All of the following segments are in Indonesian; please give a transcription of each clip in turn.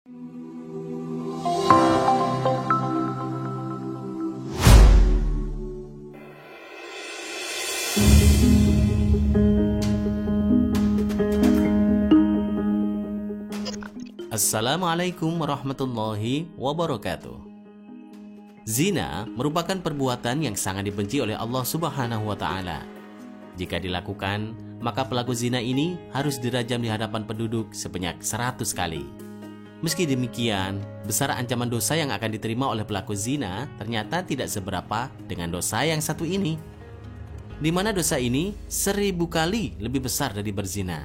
Assalamualaikum warahmatullahi wabarakatuh. Zina merupakan perbuatan yang sangat dibenci oleh Allah Subhanahu wa Ta'ala. Jika dilakukan, maka pelaku zina ini harus dirajam di hadapan penduduk sebanyak 100 kali. Meski demikian, besar ancaman dosa yang akan diterima oleh pelaku zina ternyata tidak seberapa dengan dosa yang satu ini, di mana dosa ini 1000 kali lebih besar dari berzina.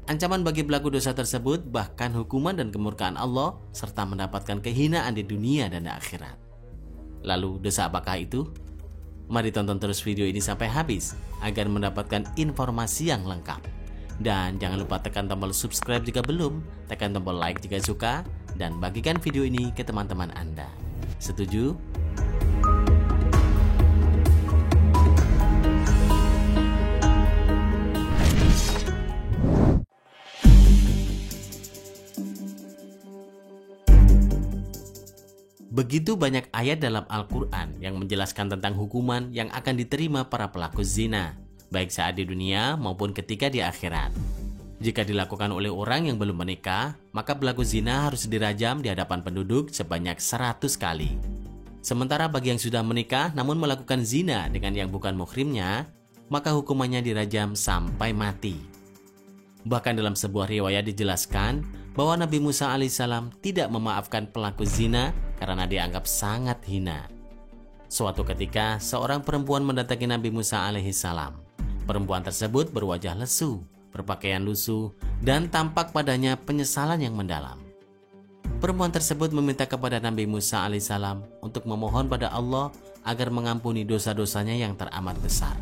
Ancaman bagi pelaku dosa tersebut bahkan hukuman dan kemurkaan Allah serta mendapatkan kehinaan di dunia dan di akhirat. Lalu dosa apakah itu? Mari tonton terus video ini sampai habis agar mendapatkan informasi yang lengkap. Dan jangan lupa tekan tombol subscribe jika belum, tekan tombol like jika suka, dan bagikan video ini ke teman-teman Anda. Setuju? Begitu banyak ayat dalam Al-Quran yang menjelaskan tentang hukuman yang akan diterima para pelaku zina, baik saat di dunia maupun ketika di akhirat. Jika dilakukan oleh orang yang belum menikah, maka pelaku zina harus dirajam di hadapan penduduk sebanyak 100 kali. Sementara bagi yang sudah menikah namun melakukan zina dengan yang bukan muhrimnya, maka hukumannya dirajam sampai mati. Bahkan dalam sebuah riwayat dijelaskan bahwa Nabi Musa alaihissalam tidak memaafkan pelaku zina karena dianggap sangat hina. Suatu ketika, seorang perempuan mendatangi Nabi Musa alaihissalam. Perempuan tersebut berwajah lesu, berpakaian lusuh, dan tampak padanya penyesalan yang mendalam. Perempuan tersebut meminta kepada Nabi Musa alaihissalam untuk memohon pada Allah agar mengampuni dosa-dosanya yang teramat besar.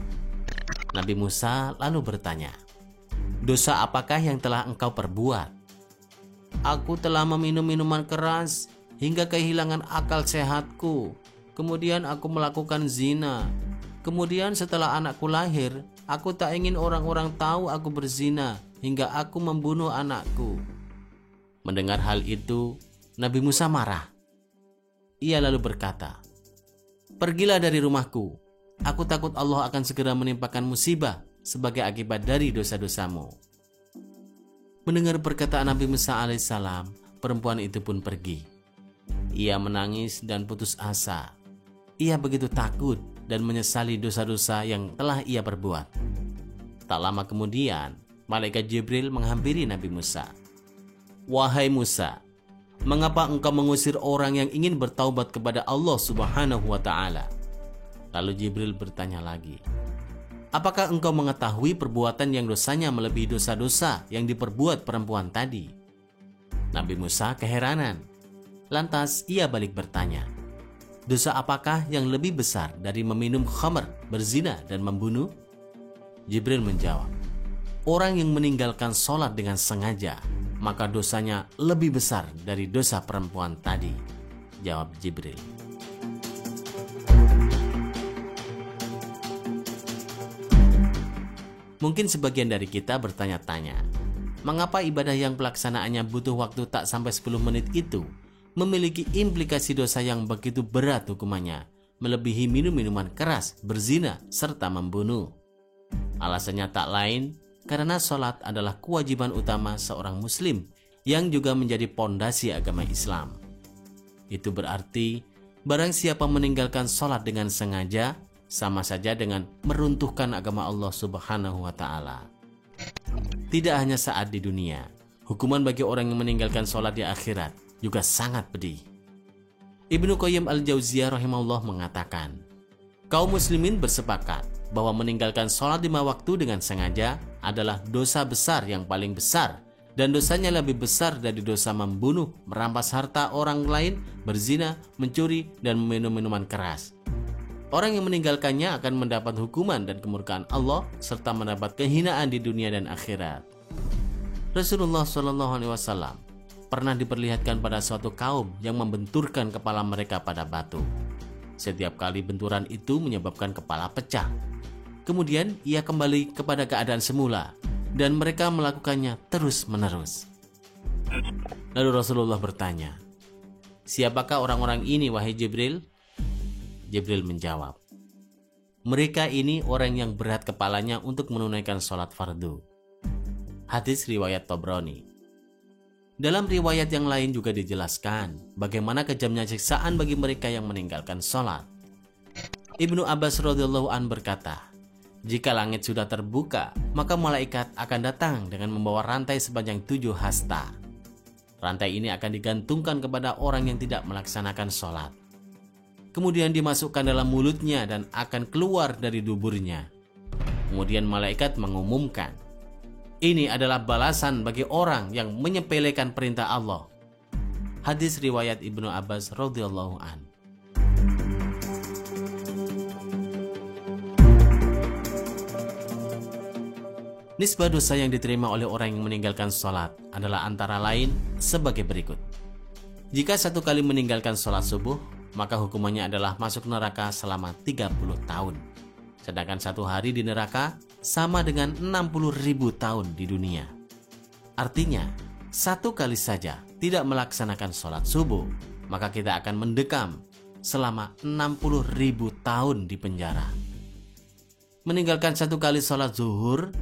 Nabi Musa lalu bertanya, "Dosa apakah yang telah engkau perbuat?" "Aku telah meminum minuman keras hingga kehilangan akal sehatku. Kemudian aku melakukan zina. Kemudian setelah anakku lahir, aku tak ingin orang-orang tahu aku berzina hingga aku membunuh anakku." Mendengar hal itu, Nabi Musa marah. Ia lalu berkata, "Pergilah dari rumahku. Aku takut Allah akan segera menimpakan musibah sebagai akibat dari dosa-dosamu." Mendengar perkataan Nabi Musa alaihissalam, perempuan itu pun pergi. Ia menangis dan putus asa. Ia begitu takut dan menyesali dosa-dosa yang telah ia perbuat. Tak lama kemudian, malaikat Jibril menghampiri Nabi Musa. "Wahai Musa, mengapa engkau mengusir orang yang ingin bertaubat kepada Allah Subhanahu wa Ta'ala?" Lalu Jibril bertanya lagi, "Apakah engkau mengetahui perbuatan yang dosanya melebihi dosa-dosa yang diperbuat perempuan tadi?" Nabi Musa keheranan. Lantas ia balik bertanya, "Dosa apakah yang lebih besar dari meminum khamr, berzina, dan membunuh?" Jibril menjawab, "Orang yang meninggalkan sholat dengan sengaja, maka dosanya lebih besar dari dosa perempuan tadi." Jawab Jibril. Mungkin sebagian dari kita bertanya-tanya, mengapa ibadah yang pelaksanaannya butuh waktu tak sampai 10 menit itu memiliki implikasi dosa yang begitu berat hukumannya, melebihi minum minuman keras, berzina, serta membunuh? Alasannya tak lain karena sholat adalah kewajiban utama seorang muslim yang juga menjadi pondasi agama Islam. Itu berarti barang siapa meninggalkan sholat dengan sengaja sama saja dengan meruntuhkan agama Allah Subhanahu wa Ta'ala. Tidak hanya saat di dunia, hukuman bagi orang yang meninggalkan sholat di akhirat juga sangat pedih. Ibnu Qayyim al-Jauziyah rahimahullah mengatakan, kaum muslimin bersepakat bahwa meninggalkan sholat 5 waktu dengan sengaja adalah dosa besar yang paling besar, dan dosanya lebih besar dari dosa membunuh, merampas harta orang lain, berzina, mencuri, dan meminum minuman keras. Orang yang meninggalkannya akan mendapat hukuman dan kemurkaan Allah serta mendapat kehinaan di dunia dan akhirat. Rasulullah SAW pernah diperlihatkan pada suatu kaum yang membenturkan kepala mereka pada batu. Setiap kali benturan itu menyebabkan kepala pecah. Kemudian ia kembali kepada keadaan semula dan mereka melakukannya terus-menerus. Lalu Rasulullah bertanya, "Siapakah orang-orang ini, wahai Jibril?" Jibril menjawab, "Mereka ini orang yang berat kepalanya untuk menunaikan sholat fardu." Hadis riwayat Tabrani. Dalam riwayat yang lain juga dijelaskan bagaimana kejamnya siksaan bagi mereka yang meninggalkan sholat. Ibnu Abbas radhiyallahu an berkata, "Jika langit sudah terbuka, maka malaikat akan datang dengan membawa rantai sepanjang 7 hasta. Rantai ini akan digantungkan kepada orang yang tidak melaksanakan sholat. Kemudian dimasukkan dalam mulutnya dan akan keluar dari duburnya. Kemudian malaikat mengumumkan, 'Ini adalah balasan bagi orang yang menyepelekan perintah Allah.'" Hadis riwayat Ibnu Abbas radhiyallahu an. Nisbah dosa yang diterima oleh orang yang meninggalkan sholat adalah antara lain sebagai berikut. Jika 1 kali meninggalkan sholat subuh, maka hukumannya adalah masuk neraka selama 30 tahun. Sedangkan 1 hari di neraka sama dengan 60.000 tahun di dunia. Artinya, 1 kali saja tidak melaksanakan sholat subuh, maka kita akan mendekam selama 60.000 tahun di penjara. Meninggalkan 1 kali sholat zuhur,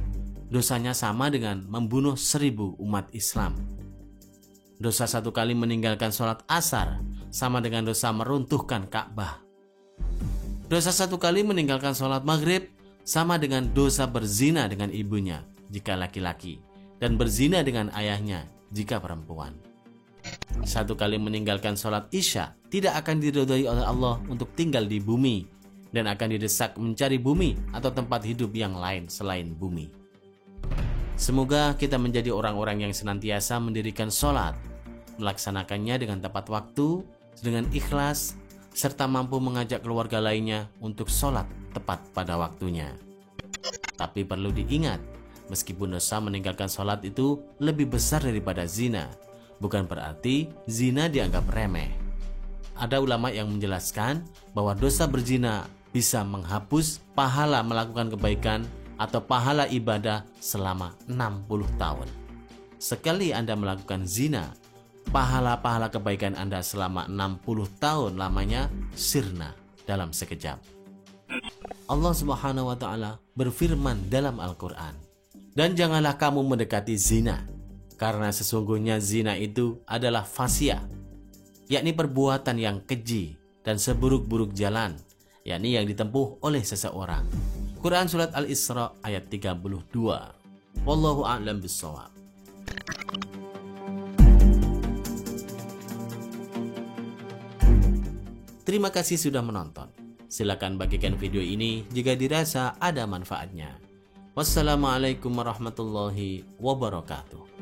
dosanya sama dengan membunuh 1000 umat Islam. Dosa 1 kali meninggalkan sholat asar sama dengan dosa meruntuhkan Ka'bah. Dosa 1 kali meninggalkan sholat maghrib sama dengan dosa berzina dengan ibunya jika laki-laki dan berzina dengan ayahnya jika perempuan. 1 kali meninggalkan sholat isya tidak akan diridhoi oleh Allah untuk tinggal di bumi dan akan didesak mencari bumi atau tempat hidup yang lain selain bumi. Semoga kita menjadi orang-orang yang senantiasa mendirikan sholat, melaksanakannya dengan tepat waktu, dengan ikhlas, serta mampu mengajak keluarga lainnya untuk sholat tepat pada waktunya. Tapi perlu diingat, meskipun dosa meninggalkan sholat itu lebih besar daripada zina, bukan berarti zina dianggap remeh. Ada ulama yang menjelaskan bahwa dosa berzina bisa menghapus pahala melakukan kebaikan atau pahala ibadah selama 60 tahun. Sekali Anda melakukan zina, pahala-pahala kebaikan Anda selama 60 tahun lamanya sirna dalam sekejap. Allah Subhanahu wa ta'ala berfirman dalam Al-Quran, "Dan janganlah kamu mendekati zina, karena sesungguhnya zina itu adalah fasya, yakni perbuatan yang keji dan seburuk-buruk jalan, yakni yang ditempuh oleh seseorang." Quran Surat Al-Isra ayat 32. Wallahu a'lam bishawab. Terima kasih sudah menonton. Silakan bagikan video ini jika dirasa ada manfaatnya. Wassalamualaikum warahmatullahi wabarakatuh.